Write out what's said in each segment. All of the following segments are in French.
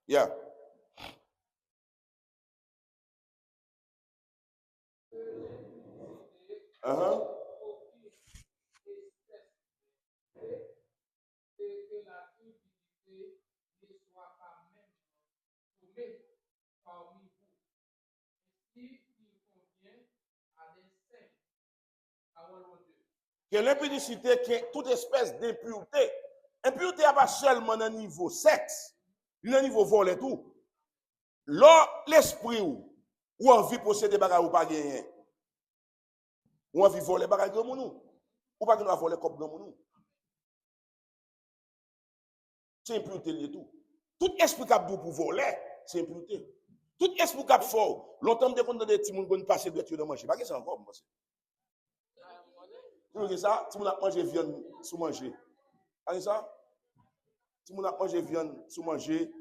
Yeah. Uh-huh. Que l'impudicité, que toute espèce d'impureté. Impureté n'est pas seulement dans le niveau sexe, il y a un niveau vol et tout. Là, l'esprit ou envie de posséder des bagages ou pas gagner. Ou envie de voler des bagages de moun ou pas gagner voler comme de moun. C'est impureté lié tout. Tout esprit qui a pour voler, c'est impureté. Tout esprit qui a fort, longtemps de compte de petits moun qui passer de tu de manger. Pas que c'est encore moi. Vous voyez ça, si vous a mangé viande sous manger. Pas ça? Si vous a mangé viande sous manger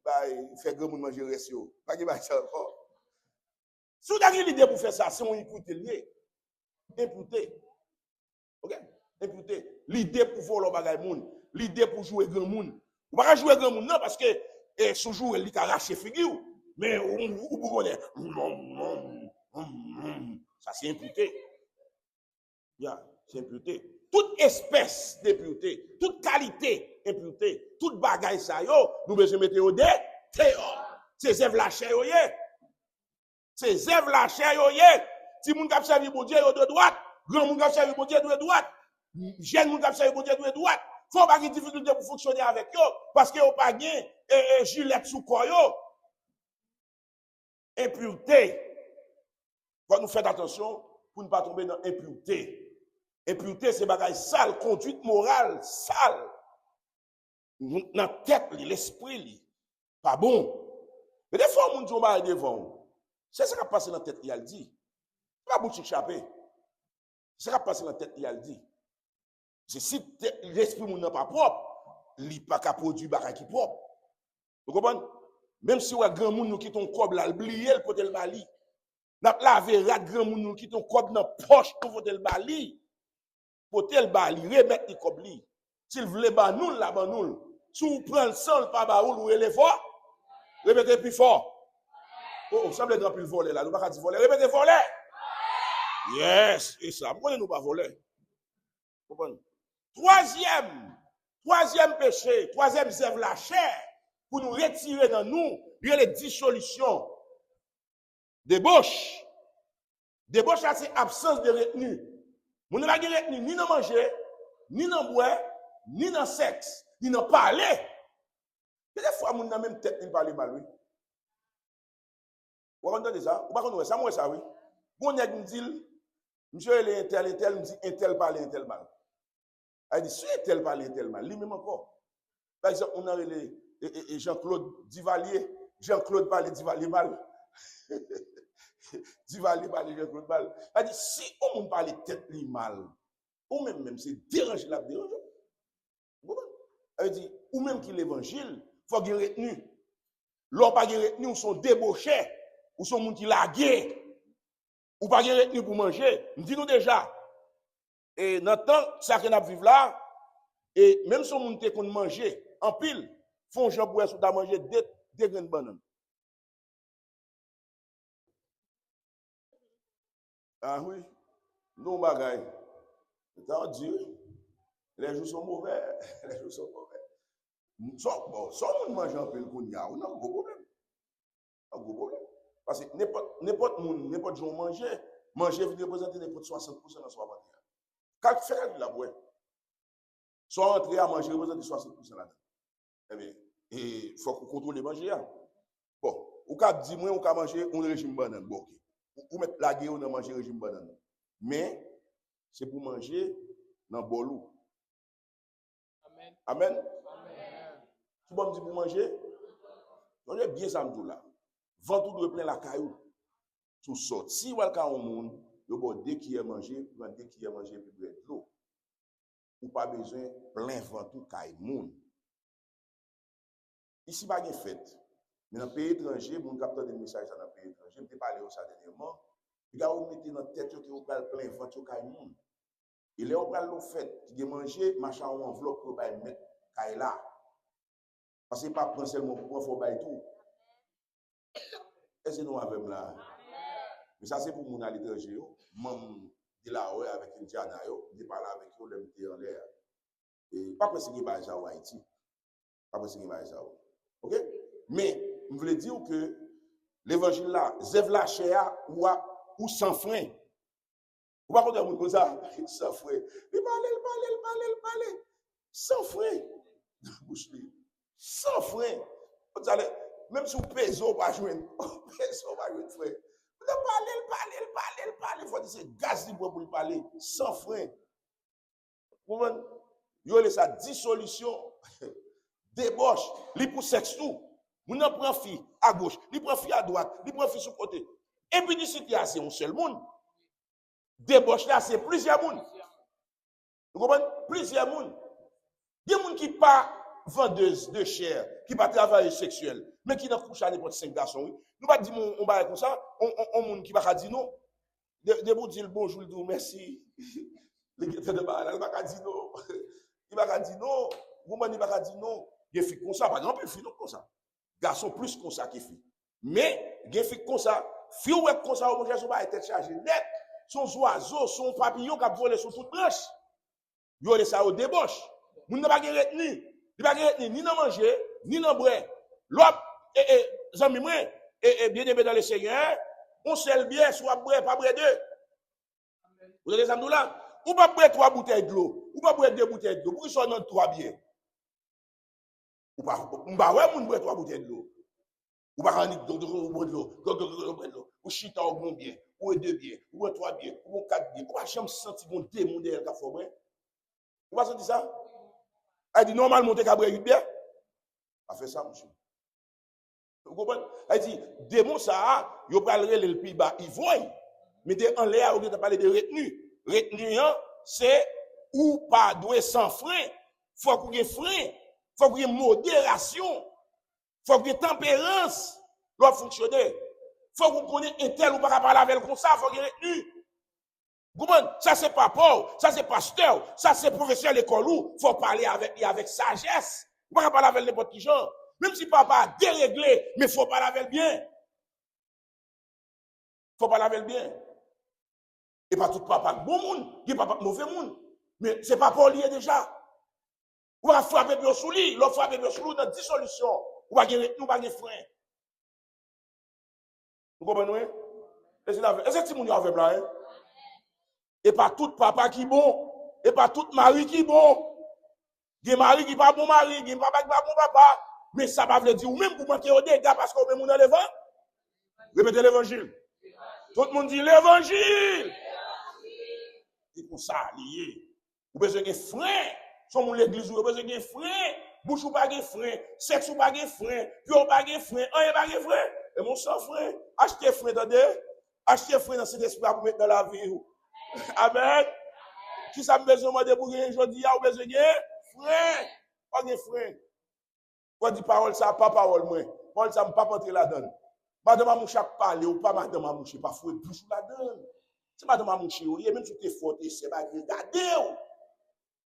bah fait grand moun manger reste yo. Pas que ça encore. Si vous avez l'idée pour faire ça, c'est mon impureté lié. Impureté. OK? Impureté. L'idée pour voler bagay moun, l'idée pour jouer grand moun. Ou pas jouer grand moun non parce que sous jouer il arracher figure. Mais ou vous connaissez. Ça c'est impureté. Yeah, c'est impureté. Toute espèce d'impureté, toute qualité impureté, toute bagaille ça yo, nous besoin mettre au dé, c'est zèv la chair yo yé. C'est zèv la chair yo yé. Si moun k'ap servi bon Dieu yo de droite, grand moun k'ap servi bon Dieu de droite, jeune moun k'ap servi bon Dieu de droite. Faut pas qu'il difficulté pour fonctionner avec yo parce que yo pas gain gilet sous corps yo. Impureté. Faut nous faire attention pour ne pas tomber dans impureté. Impureté, c'est bagaille sale, conduite morale sale. Dans la tête, l'esprit, pas bon. Mais des fois, on dit, on va devant. C'est ça qui a passé dans la tête, il a dit. Pas boutique chapé. C'est ça qui a passé dans la tête, il a dit. C'est si l'esprit n'est pas propre, il n'est pas qu'à produire bagaille qui propre. Vous comprenez? Même si on a grand monde qui ton cob là, oublié le côté le bali. N'a lavé rat grand monde qui ton cob dans poche pour côté le bali. Côté le bali, remettre le cob li. S'il voulait ba nous là ba nous. Si vous prenez le sang pas ba ou le fort, répétez plus fort. Oh, semble grand plus voler là, nous pas dire voler, répétez voler. Yes, et ça, pourquoi nous pas voler? Comprenez? Troisième péché, troisième zève la chair pour nous retirer dans nous, il y a les dissolutions. Débauche. Débauche c'est absence de retenue. Vous n'avez pas de retenue ni dans manger, ni dans boire, ni dans sexe, ni dans parler. Et des fois, vous n'avez même tête ni parler mal, oui. Vous entendez ça? Vous ne ça, moi ça, oui. Vous n'avez pas dit, monsieur, il est tel, me dit, un tel parle, un tel mal. Il dit, si un tel parle, un tel mal, lui-même encore. Par exemple, on a les Jean-Claude Duvalier. Jean-Claude parle Duvalier mal. Duvalier parle Jean-Claude mal. Il dit, si on parle tête li mal, ou même c'est déranger la dérange. Il dit, ou même qui l'évangile, il faut qu'il retenu. L'on pas retenu, ou sont débauchés, ou sont moun qui lagué, ou pas retenu pour manger. Nous disons déjà, et dans le temps, ça qu'on a vivre là, et même si on qu'on manger en pile, font Jean Bouet sous à manger des graines de banane. Ah oui, non bagaille. T'as dit, les jours sont mauvais, les jours sont mauvais. Sans on mange en pile qu'on y a, on a un gros problème. Un gros problème. Parce que n'importe jour manger veut représenter n'importe 60% dans son avantage. Quand tu fais la boîte, soit entrer à manger représente 60% là-dedans. Eh bien, il faut contrôler manger. Bon, ou cap dit moi on peut manger un régime banane. Bon, OK. Ou mettre la guerre on manger régime banane. Mais c'est pour manger dans bolou. Amen. Amen. Tu vas me dire pour manger? On bien ça me là. Ventou doit plein la caillou. Tout sorti ou al ka on monde, yo bon dès qu'il a mangé, dès qu'il a mangé puis de l'eau. Ou pas besoin plein ventou caille moun. Ici pas de fête. Mais dans le pays étranger, mon capteur de message dans le pays étranger, je me parlé de ça dernièrement. Il a mis dans la tête que vous plein ventou caille moun. Il est au pral l'eau fête, qui a mangé, machin en enveloppe pour pas mettre caille là. Parce que pas prendre seulement pour prendre, faut bailler tout. Est-ce que nous avons là? Mais ça, c'est pour mon à l'étranger. Même de là, avec une Diana, de parler avec eux, de me en l'air. Et pas parce qu'il va à Haïti. Pas parce qu'il va à OK? Mais, je voulais dire que l'évangile là, Zève la chair ou sans frein. Vous ne pouvez pas dire comme ça, sans frein. Il parle. Sans frein. Sans frein. Même si vous pèsez, vous ne pas jouer. Vous pèsez, vous ne pas jouer, frère. Vous parlez. Il faut dire c'est gaz libre pour parler. Sans frein. Vous voyez? Vous avez ça dissolution, débauche, li pour sexe tout. Vous n'en prenez fille à gauche, li prend fille à droite, li prend fille sur côté. Et puis d'ici c'est un seul monde. Débauche là c'est plusieurs monde. Vous comprenez? Plusieurs monde. Il y a des gens qui pas vendeuse de chair, qui pas travailler sexuel, mais qui n'a couché à n'importe 5 garçons. Nous pas dire on va comme ça, on monde qui va dire non. De vous dire bonjour, dire merci. Les gars de balle, il va dire non. Il va dire non. Woman, il va dire non. Il y a des filles comme ça, par exemple, il y a des filles comme ça. Garçons plus comme ça que filles. Mais, il y a des filles comme ça. Filles comme ça, on va être chargé net. Son oiseau, son papillon qui a volé sur toute branche. Il y a ça au débauche. Vous n'avez pas de retenue. Il va pas ni dans manger, ni dans boire. L'autre, amis moi, bien aimé dans le Seigneur, on seul bien, soit boire, pas boire deux. Vous avez des amis là? Ou pas boire 3 bouteilles de l'eau, ou pas boire 2 bouteilles de l'eau, pour qu'ils soient dans 3 biens. Ou pas, ouais, moun boire 3 bouteilles de l'eau. Ou pas rendre de l'eau, ou chita au bon bien, ou 2 biens, ou 3 biens, ou 4 biens. Ou pas jamais sentir mon démon derrière la forêt. Vous pas sentir ça? Elle dit normalement, tu as boire 8 biens. A fait ça, monsieur. Vous comprenez? Elle dit, démon ça, il va le plus bas, il voit. Mais en l'air, on a parlé de retenue. Retenue, c'est ou pas doué sans frein. Il faut qu'il y ait frein. Il faut qu'il y ait modération. Il faut qu'il y ait tempérance. Doit fonctionner. Il faut que vous connaissiez un tel ou pas parler avec comme ça. Il faut qu'il y ait retenue. Vous comprenez? Ça, c'est pas Paul. Ça, c'est pasteur. Ça, c'est professeur à l'école. Il faut parler avec sagesse. Vous ne pouvez pas parler avec n'importe qui genre. Même si papa a déréglé, mais il faut parler avec bien. Il faut parler avec bien. Et pas tout papa bon monde, il n'y a pas mauvais monde. Mais ce n'est pas pour lier déjà. On va frapper bien sous lui, l'on frappe bien sous lui dans dissolution. On va gagner frein. Vous comprenez? Et c'est ce que vous avez là. Et pas tout papa qui est bon. Et pas tout mari qui est bon. Il y a mari qui n'est pas bon mari, il y a papa qui n'est pas bon papa. Mais ça va veut dire, ou même pour manquer au dégâts parce qu'on met mon dans l'évangile. Répétez l'évangile. Tout le monde dit l'évangile. Et pour ça, lié. Vous avez besoin de frein. Son mon l'église, vous avez besoin de frein. Bouche ou pas de frein. Sexe ou pas de frein. Puis ou pas de frein. Un pas de frein. Et mon sang frein. Achetez frein, attendez. Achetez frein dans cet esprit pour mettre dans la vie. Amen. Qui ça me besoin de pour aujourd'hui, vous besoin de frein. Pas de frein. Quand dit parole, ça pas parole, moi. Parole, ça ne pas entrer là-dedans. Madame Amouche a parlé ou pas Madame Amouche, pas fouet bouche là-dedans. C'est Madame Amouche, même si tu es fort, c'est pas regardez.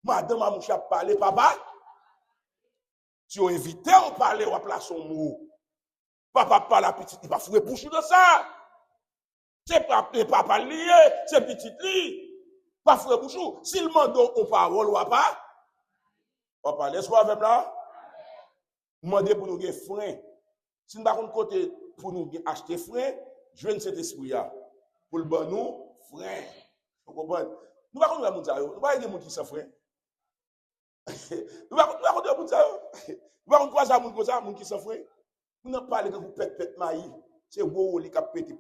Madame Amouche a parlé, papa. Tu as invité à parler, ou à placer son mot. Papa parle à petite, il va fouet bouche de ça. C'est pas papa lié, c'est petite li. Pas fouet bouche. S'il mande aux paroles ou pas, papa, laisse-moi avec là. Demandez pour nous des freins. Si nous n'avons pas côté pour nous acheter frein, je viens de cet esprit-là. Pour le bon nous, frein. Vous comprenez? Nous ne pouvons pas dire ça. Nous ne pouvons pas dire qui sont frein. Nous ne pouvons pas dire ça. Nous ne pouvons pas dire ça, qui sont frein. Nous ne pouvons pas parler de vous pète maïs. C'est wow, les cap pété.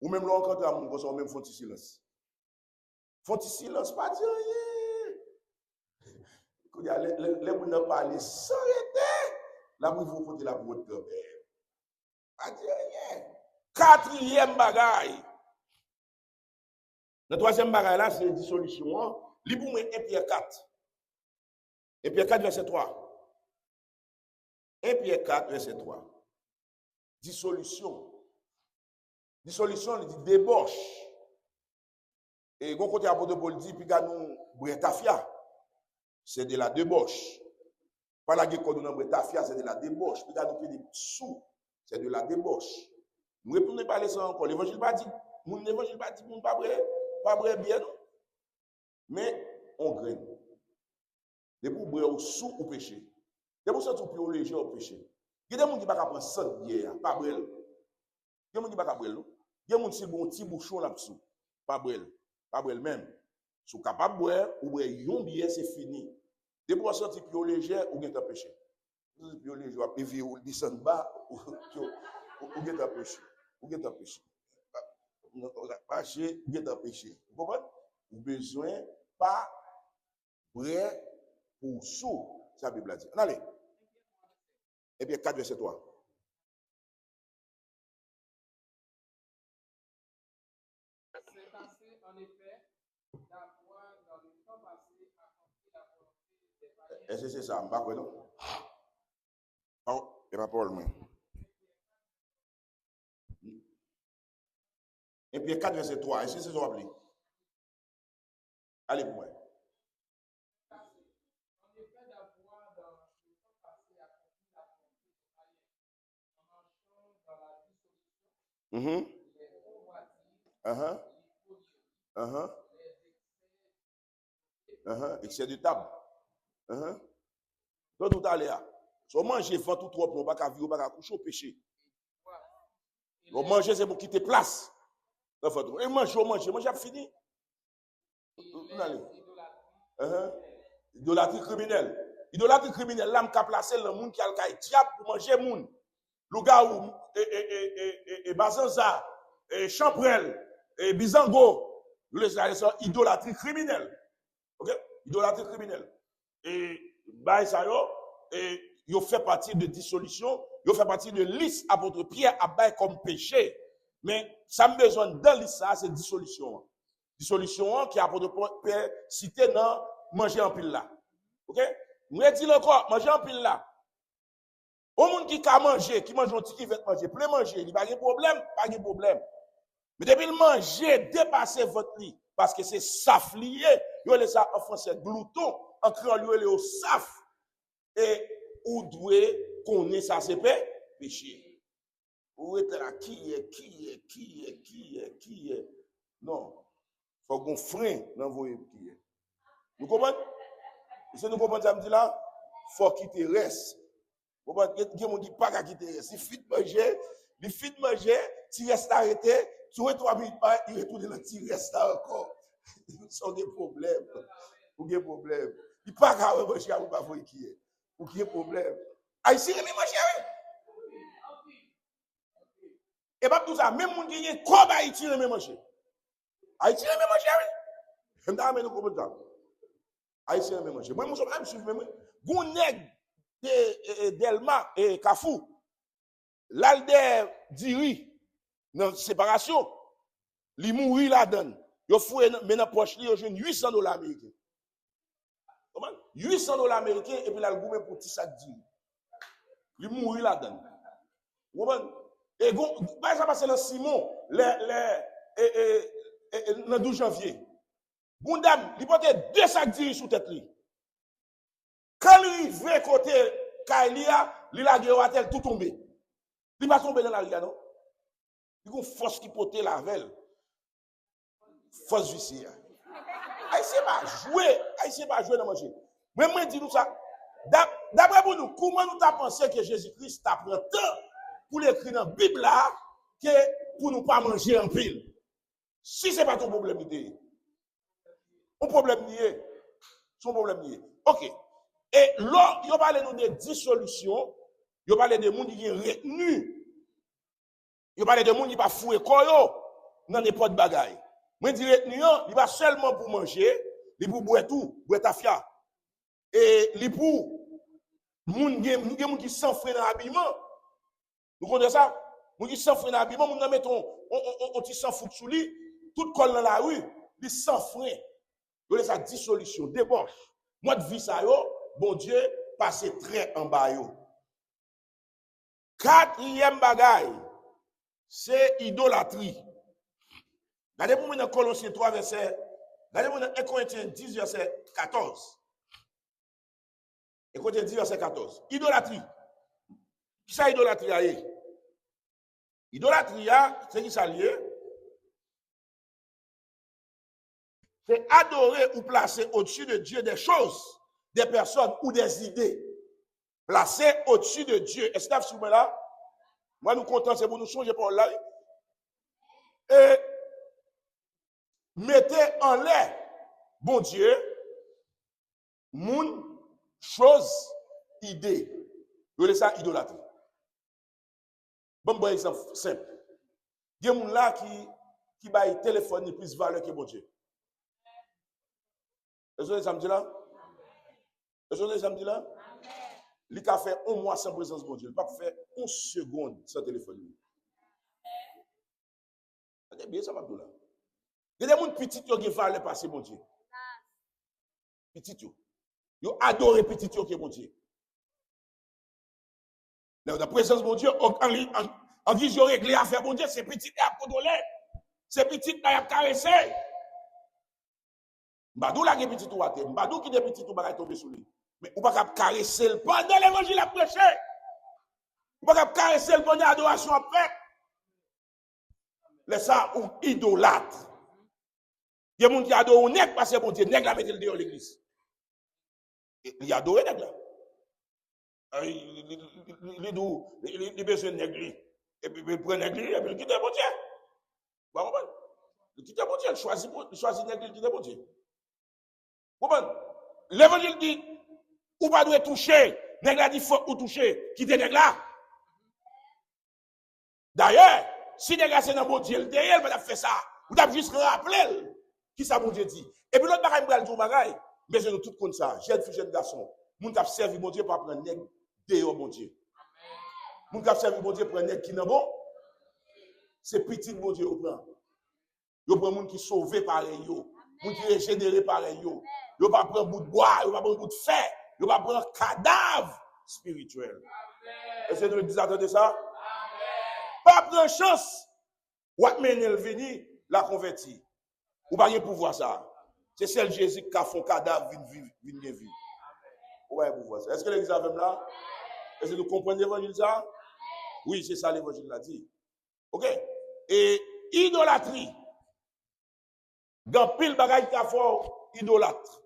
Ou même là, quand on a même font silence. Font silence, pas dire rien. Les gens ne parlent sans arrêter. Là, vous faut porter la boîte de père. Pas dire rien. 4e bagaille. Le 3e bagaille là, c'est dissolution. Lisez pour moi 1 Pierre 4. 1 Pierre 4, verset 3. 1 Pierre 4, verset 3. Dissolution. Dissolution, il dit débauche. Et quand côté apôtre Paul dit, puis nous, Bretafia, c'est de la débauche. Pas la guerre qu'on nous Bretafia, c'est de la débauche. Puis nous, des sous, c'est de la débauche. Nous retournons parler ça encore. L'évangile pas dit, mon pas vrai bien, non. Mais on graine. De pour boire sous ou péché. De pour sortir plus léger au péché. Il y a des gens qui ne peuvent pas prendre 100 bières, pas brûler. Il y a des gens qui ne peuvent pas brûler. Il y a des gens qui ont un petit bouchon là-dessous, pas brûler. Pas brûler même. Si vous êtes capable de boire, ou boire une bière, c'est fini. De pour sortir plus léger, ou bien un péché. Plus léger, et puis vous descendez bas, ou bien un péché. Ou bien un péché. Péché, ou bien un péché. Vous comprenez? Vous avez besoin pas boire pour sous, c'est la Bible a dit. Allez. Et bien, 4 verset 3. C'est passé en effet d'avoir dans le temps passé accompli la volonté des païens. Est-ce que c'est ça? Je ne sais pas, non? Non, il n'y a pas Paul, moi. Et puis 4 verset 3. Est-ce que c'est ça? Allez pour moi. En effet d'avoir dans le temps passé accompli la volonté des païens, en marchant dans la dissolution, les convoitises, Excès de table. Donc, tout à l'heure, si on mange vent tout trop, on ne va pas vivre, on ne va pas coucher au péché. On mange, c'est pour quitter place. Et manger, à fini. Idolâtrie criminelle. Idolâtrie criminelle, l'âme qui a placé le monde qui a le diable pour manger le monde. Lougaou, et Bazanza, et Champrel, et Bizango. C'est idolâtrie criminelle. Ok? Idolâtrie criminelle. Et il fait partie de dissolution, il fait partie de liste apôtre Pierre à bail comme péché. Mais ça me besoin dans liste ça, c'est dissolution. Dissolution qui apôtre Pierre cité dans manger en pile là. OK? Nous dit encore manger en pile là. Au monde qui a mangé, qui mange un petit qui veut manger, plein manger, il n'y a pas de problème, pas de problème. Mais depuis le manger, dépasser votre lit, parce que c'est saf lié, il y a ça en français glouton, en créole, il y a saf. Et où doit connaître ça, c'est péché. Où est là, qui est? Non. Il faut qu'on freine dans vos qui est. Vous comprenez? Si nous comprenons ça, me dit là, il faut qu'il te reste. Vous comprenez? Il y a des gens qui ne pas qu'il te reste. Si fit manger, tu restes arrêté, tu es 3 minutes, il retourne dans le reste encore. Ce sont des problèmes. Ou des problèmes. Il n'y a pas qu'à manger, ou pas qui est. Ou qui est problème. Haïtien, mais manger. Et pas tout ça, même les gens qui ont comme Haïtien, mais manger. Haïtien, mais manger. Je ne sais pas comment ça. Haïtien, mais manger. Moi, je me suis dit, Gouneg Delma et Kafou, l'Alder Diri, dans séparation, li mouri la donne. Yo foué maintenant poche li, yo joue $800 américains. Comment? $800 américains et puis là le gouvernement pour petit sac Diri. Li mouri la donne. Comment? Et bah ça passe dans Simon le 12 janvier. Goundam, il portait 2 sacs Diri sous tête li. Quand il veut côté Kailia, il a guéri tout tombé. Il va tomber dans la rivière, non? Il y a une force qui porte la velle. Force viciée. Haïtien pas jouer dans manger. Mais moi, dis nous ça. D'après nous, comment nous avons pensé que Jésus-Christ apprend tant pour l'écrire dans la Bible là, que pour nous pas manger en pile? Si ce n'est pas ton problème, ton problème lié. Son problème lié. Ok. Et là, il parle de dissolution, il parle de gens qui sont retenus. Il parle de gens qui ne sont pas foués dans n'importe bagaille. Moi, je dis retenu, il va seulement pour manger, il pour boire tout, boire tafia. Et il pour gens qui s'enfreint dans l'habillement. Vous connaissez ça? Les gens qui s'enfreint dans l'habillement, nous mettons on s'en fout sous lui, tout colle dans la rue, il s'enfreint. Il y a sa dissolution, débauche. Moi, de vie ça, bon Dieu, passe très en bas. 4e bagaille, c'est idolâtrie. Regardez pour moi dans Colossiens 3, verset Regardez-moi dans 1 Corinthiens 10, verset 14. 1 Corinthiens 10, verset 14. Idolâtrie. Qui ça idolâtrie a? Idolâtrie, c'est qui ça lié? C'est adorer ou placer au-dessus de Dieu des choses, des personnes ou des idées. Placer au-dessus de Dieu. Est-ce que vous êtes là? Moi, nous comptons, c'est pour nous changer par là. Et mettez en l'air, bon Dieu, moun, chose, idée. Vous voulez ça idolâtrie. Bon exemple simple. Il y a des gens là qui baillent téléphone plus valeur que bon Dieu. Est-ce que ça me dit là? Est-ce que ça me dit là? Il a fait un mois sans présence de bon Dieu. Il n'a pas fait une seconde sans téléphone. C'est bien ça, Mabdoula. Il y a des gens petits qui ont valeur passer bon Dieu. Petit yo. Yo adore petit yo qui est bon Dieu. La présence de bon Dieu, en guise de régler affaire bon Dieu, c'est petit qui a condolé. C'est petit qui a caressé. Mbadou la qui est petit ou à terre. Mbadou qui est petit ou va tomber sur lui. Mais on ne peut pas caresser le pendant l'évangile à prêcher. On ne peut pas caresser le pendant l'adoration après. Laisse ça ou idolâtre. Il y a des gens qui adorent un nègre parce que bon Dieu, nègre la mettre dehors l'église. Il adore un nègre là. Il besoin de nègre. Et puis il prend nègre et puis il quitte bon Dieu. Vous comprenez? Il quitte bon Dieu, il choisit nègre, il quitte bon Dieu. Vous comprenez? L'évangile dit, ou pas doit toucher, nègre dit faut ou toucher, quitte nègre là. D'ailleurs, si nègre c'est dans bon Dieu, il va faire ça. Vous avez juste rappeler qui ça bon Dieu dit. Et puis l'autre bagaille m'bral tout bagaille, mais je nous tout comme ça, jeune fille jeune garçon, moun t'a servi bon Dieu pour prendre nègre dehors bon Dieu. Moun t'a servi bon Dieu pour nègre qui n'est bon. C'est petit bon Dieu au prend. Yo prend moun qui sauvé pareil yo, moun qui régénéré pareil yo. Yo pas prendre bout de bois, yo pas prendre bout de fer, yo pas prendre cadavre spirituel. Est-ce que vous attendez ça? Pas prendre chance. Ou mener le venir la convertir. Ou pas rien pouvoir ça. C'est celle Jésus qui a fait un cadavre vient vivre. Ou pas pouvoir ça. Est-ce que l'église a même là? Est-ce que vous comprenez l'évangile ça? Oui, c'est ça l'évangile l'a dit. OK? Et idolâtrie. Dans pile bagaille qu'a fait idolâtre.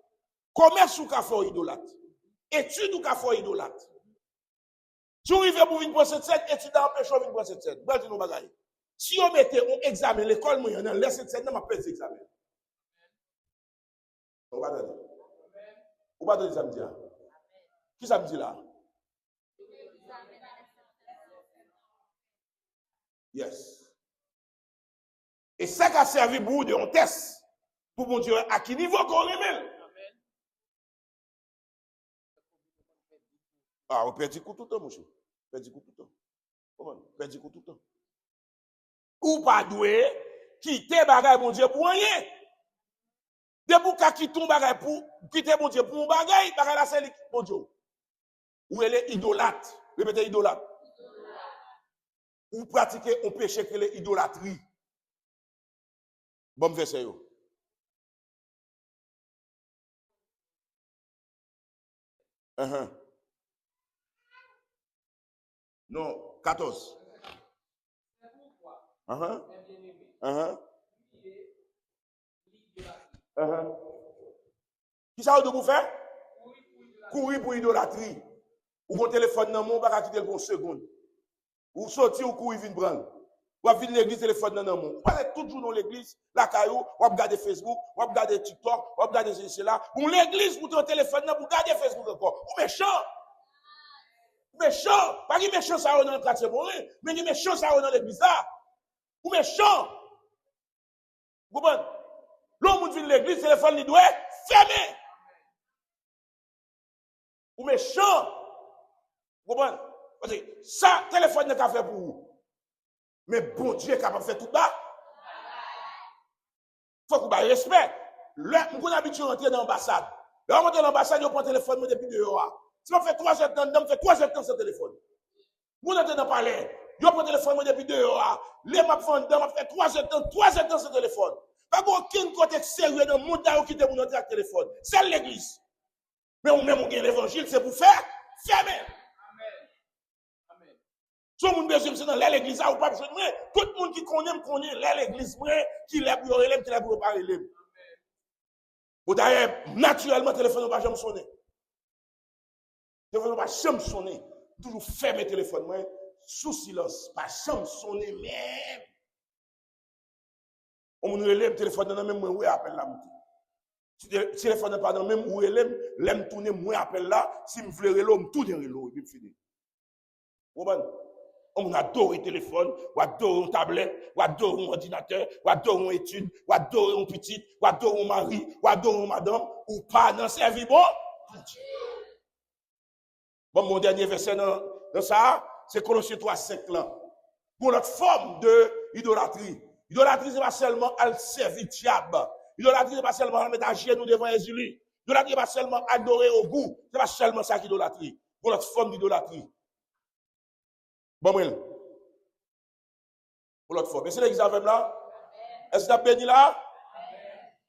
Commerce ou qu'a fait idolâtre. Étude ou qu'a fait idolâtre. Si vous arrivez pour venir prendre cette scène, étudiant empêche de venir prendre cette scène. Bon, nous bagaille. Si on mettait un examen, l'école, moi, on laisse cette scène, on m'appelle cet examen. On va donner. On va donner samedi. Qui ça me dit là? Yes. Et ça qui a servi pour de on test. Pour mon Dieu, à quel niveau qu'on remet? Ah, on perd du coup tout le temps, mon cher. Perd du coup tout le temps. Comment? Perd du coup tout le temps. Ou pas doué, quitter bagay mon Dieu pour rien. De pour qu'à quitter ton bagay pour quitter mon Dieu pour un bagay la c'est mon Dieu. Ou elle est idolâtre. Répétez idolâtre. Ou pratiquer un péché qui est l'idolâtrie. Bon verset yo. Non, 14. Qui ça vous faire? Courir pour idolâtrie. Ou mon téléphone dans mon pas quitter le pour seconde. Ou sortir ou courir vinn prendre. Ou venir l'église téléphone dans mon. Vous allez toujours dans l'église, la caillou, ou regarder Facebook, ou regarder TikTok, ou regarder ceci là. Ou l'église pour ton téléphone pour regarder Facebook encore. Ou méchant. Méchant. Pas qui méchant ça dans le quartier pour rien, mais qui méchant ça dans l'église là. Ou méchant. Vous comprenez? L'homme vient de l'église, téléphone, il doit fermer. Ou méchant. Vous comprenez? Parce que ça, téléphone n'est qu'à faire pour vous. Mais bon Dieu est capable de faire tout ça. Il faut qu'on ait respect. Là, on a l'habitude de rentrer dans l'ambassade. Là, on rentre dans l'ambassade, on prend le téléphone depuis 2 heures. Si on fait 3 heures de temps, on fait 3 heures de temps sur le téléphone. On entre dans le palais. On prend le téléphone depuis 2 heures. Les maps font dedans, on fait 3 heures de temps sur le téléphone. Pas aucun côté sérieux dans le monde qui te pour notre téléphone. C'est l'église. Mais ou même l'évangile, c'est pour faire fermer. Tout le monde besoin de dans l'église, ou pas besoin de tout le monde qui connaît l'église, qui l'a pour relève, qui l'a pour pas relève. Ou d'ailleurs, naturellement, le téléphone ne va jamais sonner. Le téléphone ne va jamais sonner. Toujours fermer le téléphone, sous silence, pas jamais sonner même. On me relève le téléphone dans même où appelle la montée. Si le téléphone n'est pas dans même où l'aime tourner, moi appelle là, si me voulez l'homme, tout est relou, et puis fini. On adore le téléphone, on adore une tablette, on adore un ordinateur, on adore une étude, on adore un petit, on adore un mari, on adore une madame, ou pas dans service bon. Bon, mon dernier verset dans ça, c'est Colossiens 3:5 là. Pour notre forme de idolâtrie. Idolâtrie, c'est pas seulement à servir diable. Idolâtrie, c'est pas seulement à mettre à genoux devant Jésus. Idolâtrie, c'est pas seulement adorer au goût. C'est pas seulement ça qui idolâtrie. Pour notre forme d'idolâtrie. Bon, pour l'autre forme. Est-ce que l'église avec là? Est-ce que tu as béni là?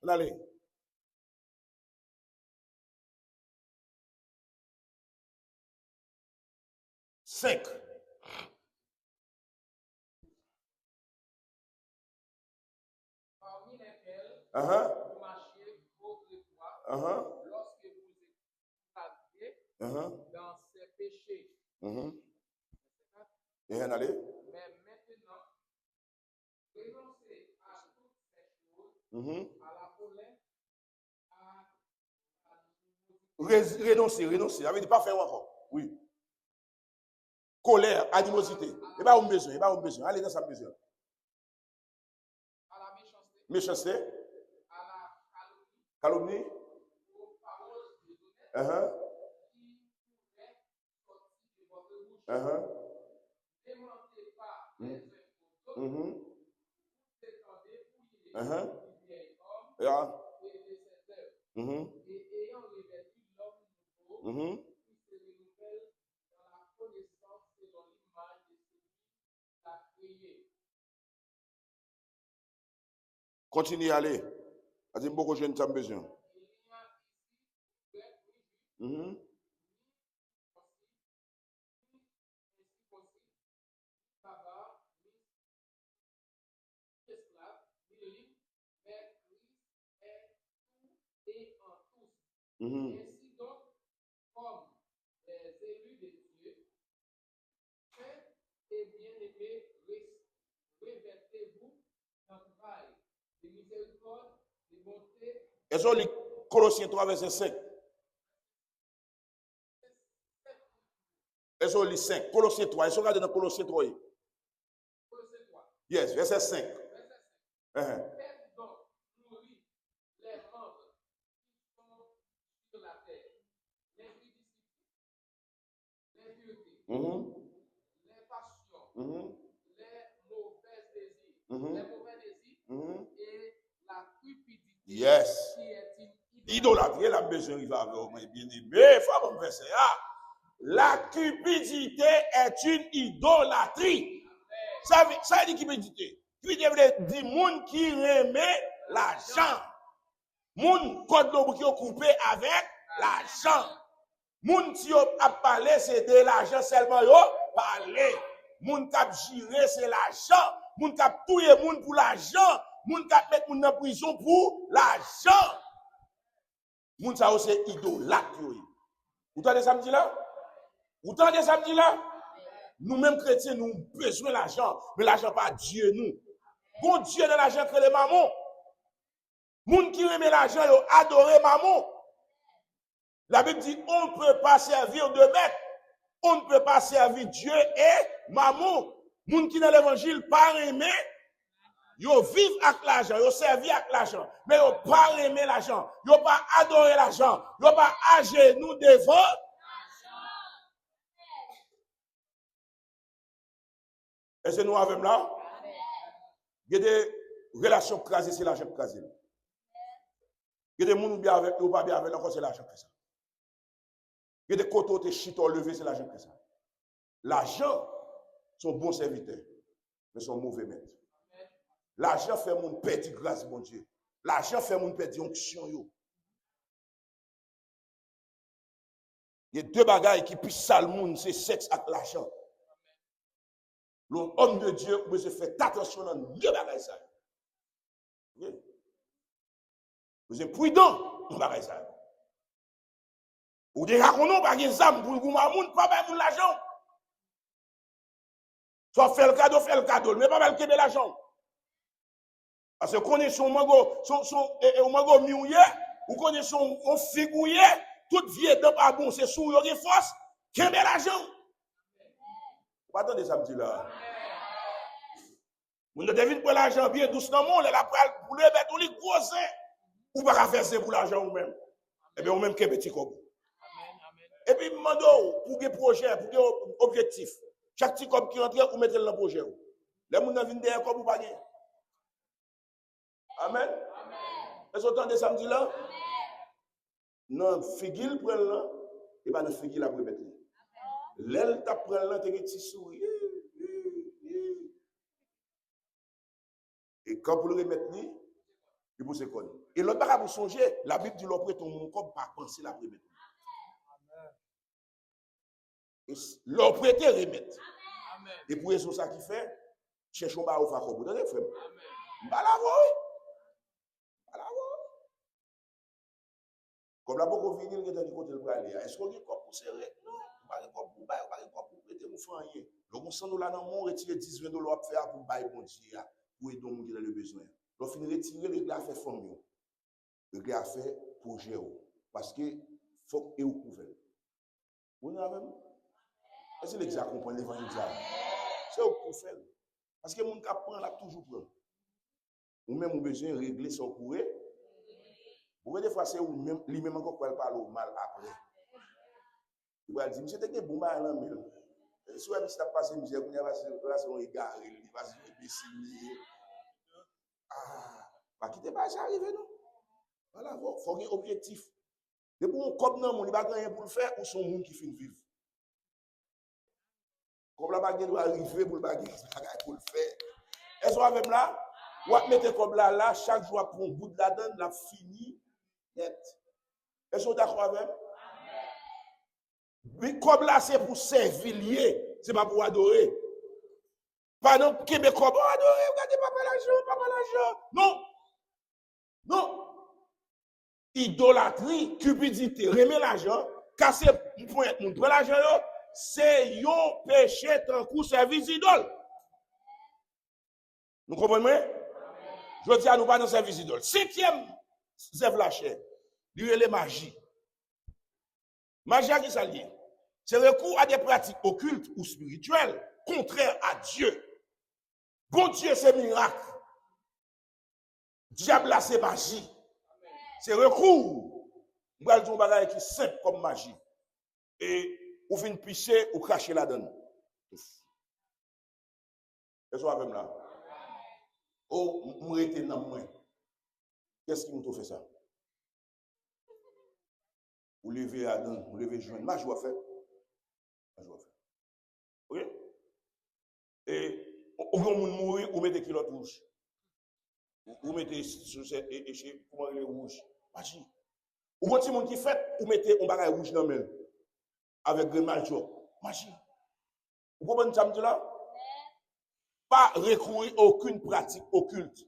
On allez. Cinq. Parmi lesquels vous marchez autrefois lorsque vous étiez dans ces péchés. Et on allez. Mais maintenant, renoncez à toutes ces choses, à la colère, Renoncer. Ça veut dire pas faire encore. Oui. Colère, animosité. Et pas un besoin. Allez dans sa besoin. à la méchanceté, Méchanceté. à la Calomnie. aux paroles déshonnêtes qui pourraient sortir de votre bouche. Démentez pas les uns aux autres, s'étendez fouiller du vieil homme et de ses œuvres, et ayant revêtu l'homme nouveau, qui se renouvelle dans la connaissance selon l'image de celui qui l'a créé. Continuez à aller. Vas-y, beaucoup de jeunes ont besoin. Il n'y a ici ni barbare, ni esclave, ni libre, mais Christ est tout et en tous. Ainsi donc, comme les élus de Dieu, saints et bien-aimés, revêtez-vous d'entrailles, de miséricorde, de bonté. Est-ce qu'on lit Colossiens 3, verset 5? Est-ce qu'on lit 5? Colossiens 3. Est-ce qu'on regarde dans Colossiens 3? Colossiens 3. Yes, verset 5. Verset 5. Faites donc nourrir les membres qui sont sur la terre, l'impudicité, l'impureté, les passions, les mauvais désirs, et la cupidité, Yes. qui est une Idolâtrie, la besoin, il va avoir bien aimé. Faut me verset. La cupidité est une idolâtrie. Ça veut dire cupidité. Cupidité veut dire monde qui remet l'argent. Monde code l'eau qui est coupé avec l'argent. Monde qui a parlé, c'est de l'argent seulement yo parler. Monde qui a giré, c'est l'argent. Monde qui a tué monde pour l'argent. Monde qui a mis monde en prison pour l'argent. Monde ça c'est idolâtre. Vous entendez ça me dit là? Vous entendez ça me dit là? Nous-mêmes chrétiens, nous avons besoin de l'argent, mais l'argent pas Dieu nous. Bon Dieu dans l'argent que les mamans. Moun qui remet l'argent, ils adorent maman. La Bible dit, on ne peut pas servir deux maîtres. On ne peut pas servir Dieu et maman. Moun qui dans l'évangile pas aimer, ils vivent avec l'argent, ils servent avec l'argent, mais ils pas aimer l'argent, ils pas adorer l'argent, ils pas à genoux devant l'argent. Est-ce que nous avons là? Il y a des relations crasées, c'est l'argent crasé. Il y a des gens bien avec ou pas bien avec, encore c'est l'argent que ça. Il y a des côtés où tu chutes levé, c'est l'argent que ça. L'argent, sont bons serviteurs, mais sont mauvais maîtres. L'argent fait mon petit grâce, mon Dieu. L'argent fait moun perdre onction yo. Il y a deux bagailles qui plus sale moun, c'est sexe avec l'argent. L'homme de Dieu, vous se fait attention dans deux bagailles ça. Vous êtes prudent dans bagailles ça. Ou déjà qu'on n'a pas des âmes pour le gouvernement, pas pour l'argent. Soit fait le cadeau, mais pas le l'argent. Parce que connaissons son mango miouillé, ou connaissons on figouillé, toute vie est pas bon, c'est sous yon force, qu'un bel argent. Pas attendez ça me dit là. Vous ne devez pas l'argent bien douce dans le monde, la pral pour le mettre ou les gros ou pas faire ça pour l'argent ou même. Et bien ou même qu'un petit comme. Et puis mando pour des projets, pour des objectifs. Chaque petit comme qui rentre, vous mettez dans le projet. Les gens viennent derrière comme vous pas gagner. Amen. Est-ce que vous entendez samedi là? Non, figil prend là, et pas de figil après mettre. L'aile t'a prend là, t'es petit sourire. Et quand vous le remettez, il vous se connaît. Et l'autre bagage vous songer, la Bible dit l'autre ton mon corps pas penser la remettre. L'autre prêter remettre. Et pour eso ça qui fait, cherchons pas au faco. Vous entendez frère? Comme la beaucoup vinyle qui est dans côté le bras est-ce qu'on dit quoi pour serrer? Non, pas de quoi pour bailler, pas de quoi pour prêter vous faire rien. Donc on sent nous là dans mon retirer 10 $20 pour faire pour bailler bon Dieu pour aider monde qui a le besoin. Donc finir retirer le gars fait famille. Le gars fait projet parce que faut que vous couvert. Vous n'avez même est-ce que les gens comprennent l'évangile ça? C'est au pour faire. Parce que mon cap prend là toujours prend. Ou même on besoin de régler son courrier. Vous des fois c'est ou même lui-même encore quoi parle mal après. Il va dire monsieur t'es bon mal là mais si vous avez passé misère vous va se on égaré il va se imbécile. Ah, pas quitter pas ça arrive non. Voilà, faut un objectif. Et pour on comme non, il va rien pour le faire ou son monde qui fait vivre. Comme la baguette doit arriver pour le baguette pour le faire. Est-ce que vous avez là? Ou mettez comme là chaque jour pour un bout de la donne la fini net. Est-ce que vous êtes d'accord avec? Mais comme là c'est pour servir lié, c'est pas pour adorer. Pas non Québec comme adorer, regardez papa l'argent. Non. Non. Idolâtrie, cupidité, remet l'argent, casser point, mon prend l'argent, c'est un péché tant coup service idole. Nous comprenez? Je dis à nous pas dans service idole. Septième, c'est lâché. Lui les magie. Magie qui ça lié? C'est recours à des pratiques occultes ou spirituelles contraires à Dieu. Bon Dieu, c'est miracle. Diable là, c'est magie. C'est recours. Nous allons dire un bagage qui est simple comme magie. Et vous venez pisser ou cracher la donne. Est-ce que vous avez là? Oh, moi j'étais dans moi. Qu'est-ce qui nous fait ça? Vous levez la donne, vous levez joindre. Magie va faire. Oui? Et au moment où mourir, vous mettez kilote rouge. Vous mettez sur cette échelle, comment il est rouge. Magie. Ou quand il y a des gens qui fait, vous mettez un bagage rouge dans le main. Avec un maljob. Magie. Vous comprenez ce que je dis là? Pas recourir à aucune pratique occulte.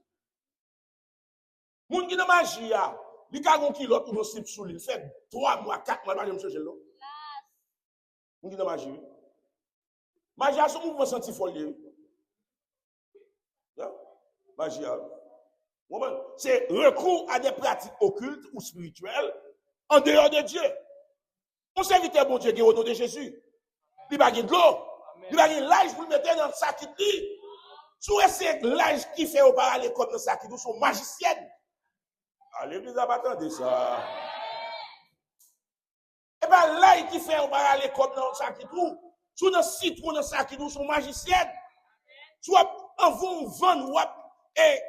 Les gens qui ont magie, ils ont un kilo pour nous sous lui. Il fait 3 mois, 4 mois, je me suis dit là. Les gens qui ont magie. Magie, c'est un mouvement senti folie. Magie. C'est recours à des pratiques occultes ou spirituelles en dehors de Dieu. On serviteur bon Dieu qui est au nom de Jésus. Il n'y a pas de l'eau. Il n'y a pas de l'âge pour le mettre dans le sac qui dit. Si c'est l'âge qui fait au parallèle comme dans le sac qui dit, sont magiciennes. L'église n'a pas entendu ça. Et bien l'âge qui fait au parallèle comme dans le sac qui dit, sous le site ou dans le sac qui dit, sont magiciennes. Soit en vous vendre et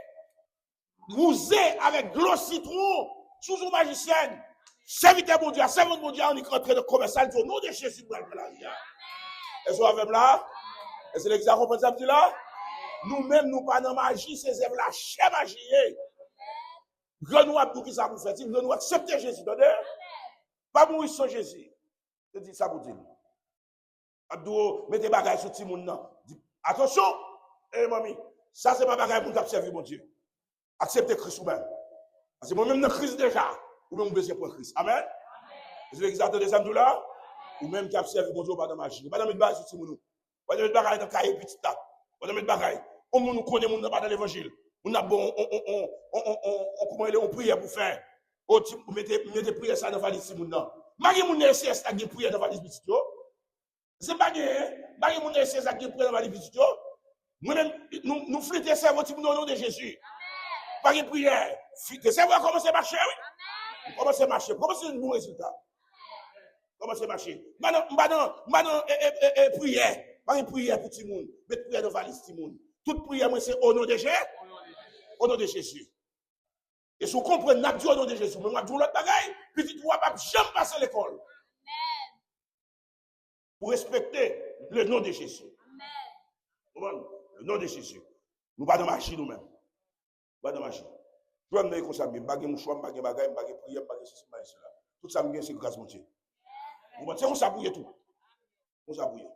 rouser avec de l'eau citron sous une magicienne. Serviteur bon Dieu, servant bon Dieu, on est rentré de commercial au nom de Jésus. Est-ce que vous avez là? Est-ce que l'examen comprend ça là? Nous-mêmes, nous pas dans magie, c'est la chère magie. Grand nous abdou qui ça pour faire, grand nous accepter Jésus, attendez? Pas mourir sans Jésus. Je dis ça pour dire. Abdou, mettez bagaille sur ti moun nan. Attention, mamie, ça c'est pas bagaille pour t'observer mon Dieu. Acceptez Christ ou même. Parce que moi-même dans Christ déjà, ou même besoin pour Christ. Amen. Est-ce que vous attendez ça là? Ou même qui observe mon Dieu pas dans magie. Pas dans mettre bagaille sur ti moun. Pas dans mettre bagaille dans cahier petit là. Pas dans mettre bagaille. On nous connaît mon pas dans l'évangile. On a bon comment on prière pour faire. Vous mettez prière ça dans valise si moun nan. Magi moun SS ak gen prière dans valise petit yo. C'est pas gen moun SS ak gen prière dans valise petit yo. Moi-même nous flitter cerveau ti moun au nom de Jésus. Pas gen prière. Flitter cerveau commencer à marcher oui. Commencer à marcher. Commencer un bon résultat. Commencer à marcher. Maintenant prière. Pas une prière pour ti moun, mettre prière dans valise ti moun. Toute prière moi c'est au nom de Jésus. Au nom de Jésus. Et si vous comprenez, n'a pas au nom de Jésus, mais n'a pas l'autre bagaille, petit toi pas jamais passer l'école. Pour respecter le nom de Jésus. Amen. Le nom de Jésus. Nous pas dans machine nous-mêmes. Pas dans machine. Je vais me dire comme ça, bien, bagay mouchoir, bagay bagaille, bagay prière, bagay ceci, bagay cela. Tout ça me c'est grâce mon Dieu. C'est on s'abouille tout. On s'abouille.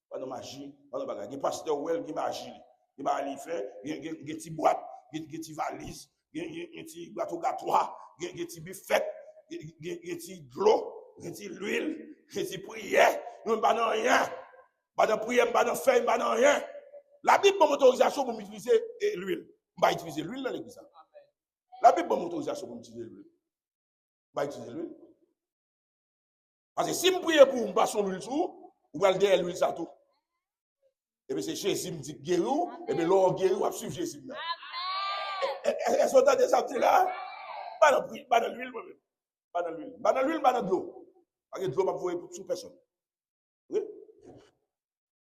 Pas dans machine, pas dans bagaille. Il pasteur Well qui va agir. Il va aller faire, il y a des petites boîtes, il y a des petites valises, il y a des petits gâteaux gâtois, il y a des petits buffets, il y a des petits de l'eau, il y a des petits l'huile, il y a des petites prières. Nous ne pas rien. Pas de prière, pas de feuille, pas de rien. La Bible m'a autorisation pour m'utiliser l'huile. Je vais utiliser l'huile dans l'église. La Bible m'a autorisation pour m'utiliser l'huile. Je vais utiliser l'huile. Parce que si je prie pour me passer l'huile sous, vous allez dire l'huile ça tout. Et bien c'est Jésus me dit guérir, et bien l'or guérir, on va suivre Jésus. Est-ce que vous avez des actes là? Pas dans l'huile, moi-même. Pas dans l'huile. Pas dans l'huile, pas dans l'eau. Parce que l'eau, pas pour toute personne. Oui?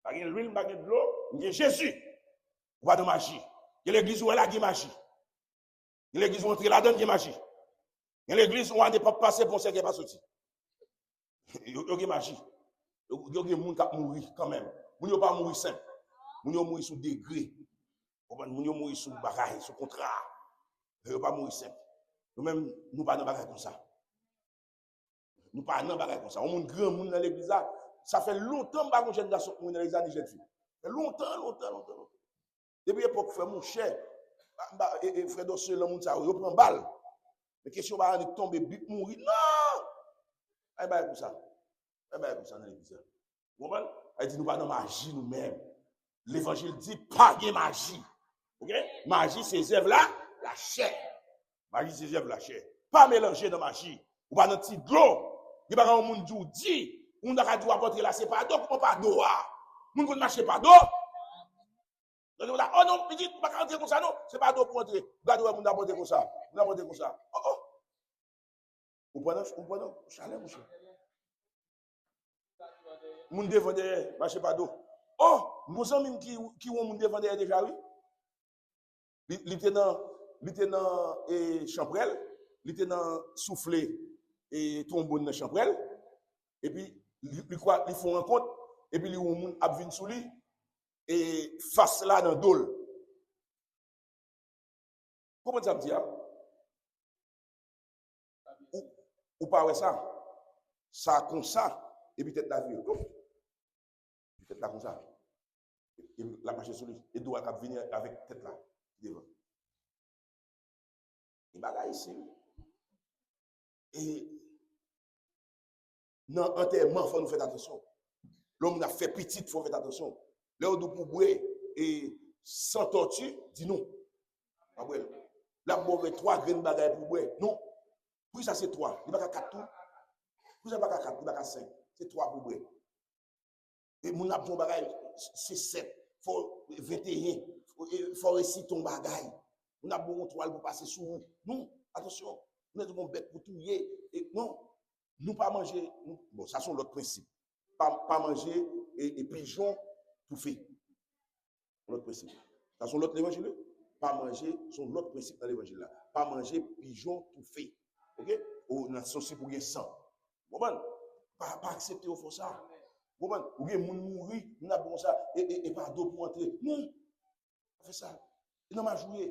Parce que l'huile, pas de l'eau, il y a Jésus. Ou pas de magie. Il y a l'église où elle a de magie. Il y a l'église où on est là-dedans de magie. Il y a l'église où on n'est pas passé pour ce qui n'est pas sorti. Il y a magie. Il y a des gens qui mourir quand même. Ils ne pas mourir simple. Ils mourir sous degré. Ils mourir sous bagaille, sous contrat. Ils ne pas mourir simple. Nous-mêmes, nous ne pas dans bagaille comme ça. Nous ne pas dans bagaille comme ça. On est grand monde dans l'église. Ça fait longtemps que je suis dans l'église de jeune fille. Longtemps. Depuis l'époque, frère mon cher, et frère Dossier, le monde, ça, il prend balle. Mais question, va tomber, but, mourir. Non! Il va comme ça. Il va comme ça dans l'église. Vous comprenez? Il dit, nous pas dans magie nous-mêmes. L'évangile dit, pas de magie. Ok? Magie, c'est œuvres là, la chair. Magie, c'est œuvres la chair. Pas mélanger dans magie. Ou pas dans petit gros. Il n'y a pas un monde qui dit, on a dû apporter là, c'est pas d'eau, on pas d'eau. On ne marche pas d'eau. Oh non, il dit, pas rentrer comme ça, non, c'est pas d'eau pour entrer. Regardez, on a apporté comme ça. On a apporté comme ça. Oh. Vous prenez, chalet, monsieur. Moun défendait, marche pas d'eau. Oh, nous amis qui ont moun défendait déjà, oui. Il était dans chambrel, il était dans soufflé et trombone dans chambrel. Et puis, ils font un compte, et puis, ils ont un moun sous lui, et face là dans dol. Comment ça me dit? Ou pas ça? Ça comme ça, et puis tête la vie. Tête là comme ça. Et la marche sur lui. Et doit venir avec tête là. Devant. Il va là ici. Et dans l'enterrement, il faut nous faire attention. L'homme a fait petit, il faut faire attention. Là où nous pouvons et sans tortue, dis-nous. Là, vous avez 3 graines de bagaille pour boire. Non. Puis ça, c'est 3. Il n'y a pas 4 tout. Puis ça, il n'y a pas 4, il n'y a pas 5. C'est 3 pour boire. Et mon abdon bagaille, c'est 7. Il faut 21. Il faut réussir ton bagaille. On a bon toile pour passer sous vous. Non, attention. Nous avons bête pour tout y et non. Nous pas manger. Bon, ça sont l'autre principe. Pas manger et pigeon tout fait. L'autre principe. Ça sont l'autre évangile. Pas manger, sont l'autre principe dans l'évangile là. Pas manger pigeon tout fait. OK? Ou dans ceci pour gagner sang. Bon, pas accepter au fond ça. Bon, ou bien moun mourir, nous n'a bon ça et pas d'eau pour entrer. Non. Fait ça. Il n'a pas joué.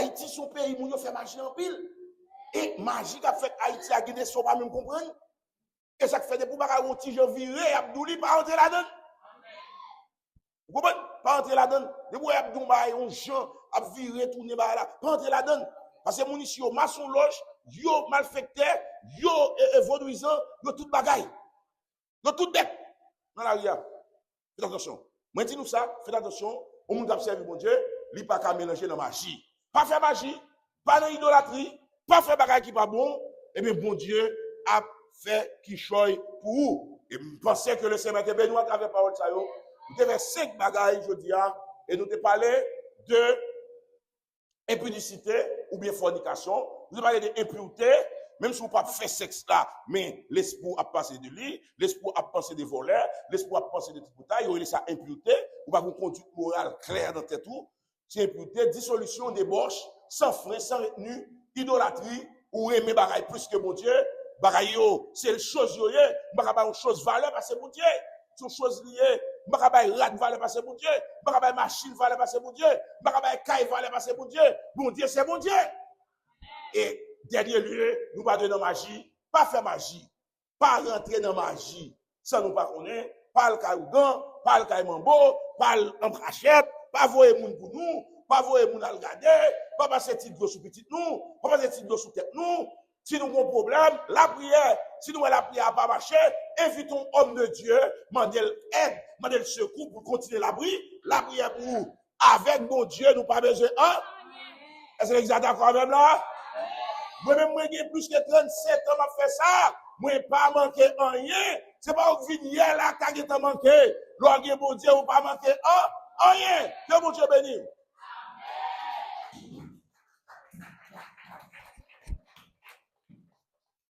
Haïti, son pays, moun yo fait magie en pile. Et magie qui a fait Haïti a gagné son pas même comprendre. Et ça fait des pour bagarre un petit jeu viré, Abdouli, pas entrer là-dedans. Vous comprenez? Pas entrer là-dedans. De vous Abdouli, un gens a viré, tourner là, pas entrer là-dedans. Parce que moun ici, yo maçon loge, yo malfecteur, yo vaudouisant, yo tout bagaille. Yo tout bête. Dans la ria. Faites attention. Moi, dis-nous ça, faites attention. On monde observe mon Dieu, il pas qu'à mélanger dans magie. Pas faire magie, pas dans idolâtrie, pas faire bagaille qui pas bon. Et bien, bon Dieu a fait qui choye pour vous. Et je pensais que le Seigneur était béni à travers parole ça yo. Nous avons 5 bagailles aujourd'hui et nous avons parlé de impudicité ou bien fornication. Nous avons parlé d'impureté, même si vous ne pouvez pas faire sexe là, mais l'esprit a passé de lui, l'esprit a pensé des voleurs, l'esprit a pensé des tripotailles, il y a ça impureté, ou pas une conduite morale claire dans tête tout. C'est impureté, dissolution, débauche, sans frein, sans retenue, idolâtrie, ou aimer bagaille plus que mon Dieu. Bagaille c'est une chose yo, bagaille une chose valeur parce que mon Dieu. C'est une chose liée, bagaille rat valeur parce que mon Dieu, bagaille machine valeur parce que mon Dieu, bagaille caille valeur parce que mon Dieu. Mon Dieu c'est mon Dieu. Et dernier lieu, nous pas donner magie, pas faire magie, pas rentrer dans magie, sans nous pas connaître, pas le caougan, pas le caïmambo, pas l'embrachette, pas voyer moun pour nous, pas voyer moun à regarder, pas passer petit dos sous petit nous, pas passer petit dos sous tête nous. Si nous avons un problème, la prière, si nous la prière n'a pas marché, invitons homme de Dieu, mandel aide, mandel secours pour continuer la prière pour vous. Avec mon Dieu, nous pas besoin hein? Est-ce que vous êtes d'accord avec là? Moi-même, moi, j'ai plus que 37 ans à faire ça. Moi, pas manqué rien. C'est pas au hier là, quand j'ai manqué. L'orgue, mon Dieu, ou pas manqué rien. Que mon Dieu bénisse.